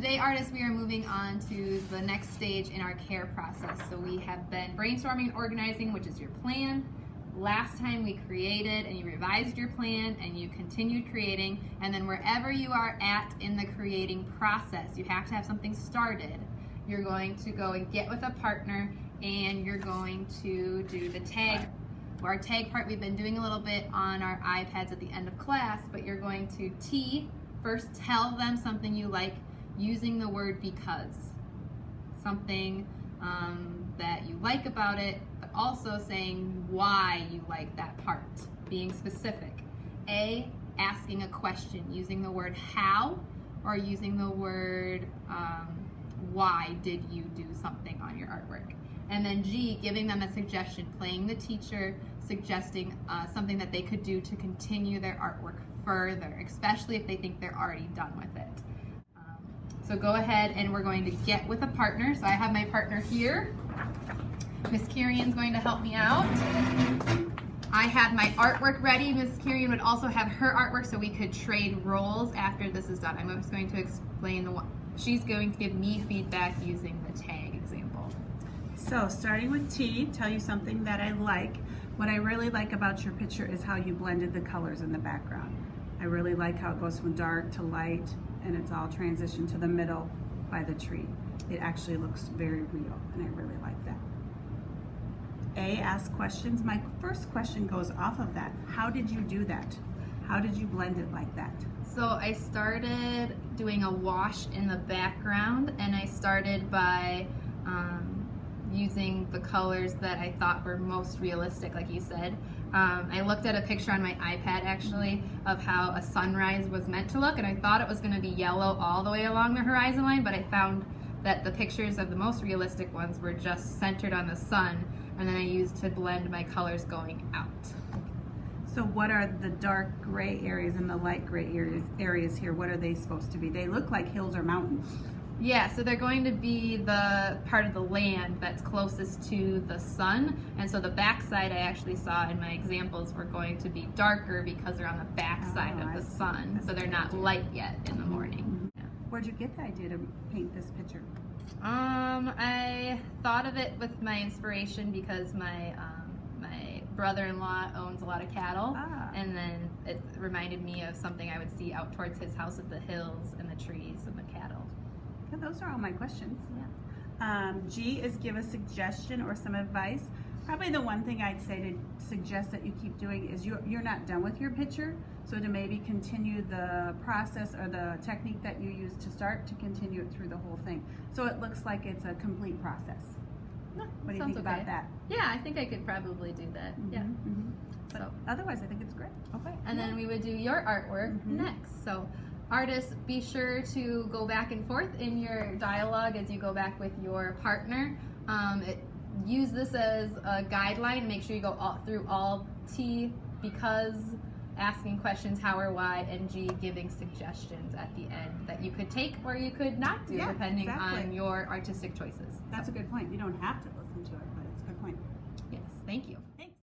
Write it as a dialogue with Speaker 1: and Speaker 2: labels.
Speaker 1: Today, artists, we are moving on to the next stage in our care process. So we have been brainstorming and organizing, which is your plan. Last time we created and you revised your plan and you continued creating, and then wherever you are at in the creating process, you have to have something started. You're going to go and get with a partner and you're going to do the tag. Our tag part we've been doing a little bit on our iPads at the end of class, but you're going to first tell them something you like using the word because. Something that you like about it, but also saying why you like that part, being specific. A, asking a question using the word how or using the word why did you do something on your artwork. And then G, giving them a suggestion, playing the teacher, suggesting something that they could do to continue their artwork further, especially if they think they're already done with it. So go ahead and we're going to get with a partner. So I have my partner here. Miss Kirian's going to help me out. I have my artwork ready. Miss Kirian would also have her artwork so we could trade roles after this is done. I'm just going to explain she's going to give me feedback using the tag example.
Speaker 2: So starting with T, tell you something that I like. What I really like about your picture is how you blended the colors in the background. I really like how it goes from dark to light and it's all transitioned to the middle by the tree. It actually looks very real and I really like that. A, ask questions. My first question goes off of that. How did you do that? How did you blend it like that?
Speaker 1: So I started doing a wash in the background and I started by using the colors that I thought were most realistic, like you said. I looked at a picture on my iPad actually of how a sunrise was meant to look, and I thought it was going to be yellow all the way along the horizon line, but I found that the pictures of the most realistic ones were just centered on the sun, and then I used to blend my colors going out.
Speaker 2: So what are the dark gray areas and the light gray areas here? What are they supposed to be? They look like hills or mountains.
Speaker 1: Yeah, so they're going to be the part of the land that's closest to the sun, and so the backside I actually saw in my examples were going to be darker because they're on the backside of the sun, so they're not light yet in the morning. Yeah.
Speaker 2: Where'd you get the idea to paint this picture?
Speaker 1: I thought of it with my inspiration because my brother-in-law owns a lot of cattle, and then it reminded me of something I would see out towards his house with the hills and the trees and the cattle.
Speaker 2: Yeah, those are all my questions.
Speaker 1: Yeah.
Speaker 2: G is give a suggestion or some advice. Probably the one thing I'd say to suggest that you keep doing is you're not done with your picture, so to maybe continue the process or the technique that you used to start to continue it through the whole thing. So it looks like it's a complete process.
Speaker 1: No,
Speaker 2: what do you think about that?
Speaker 1: Yeah, I think I could probably do that. Yeah.
Speaker 2: But otherwise, I think it's great.
Speaker 1: Okay. And then we would do your artwork next. So artists, be sure to go back and forth in your dialogue as you go back with your partner. Use this as a guideline. Make sure you go through all T, because, asking questions, how or why, and G, giving suggestions at the end that you could take or you could not do, depending on your artistic choices.
Speaker 2: That's a good point. You don't have to listen to it, but it's a good point.
Speaker 1: Yes, thank you.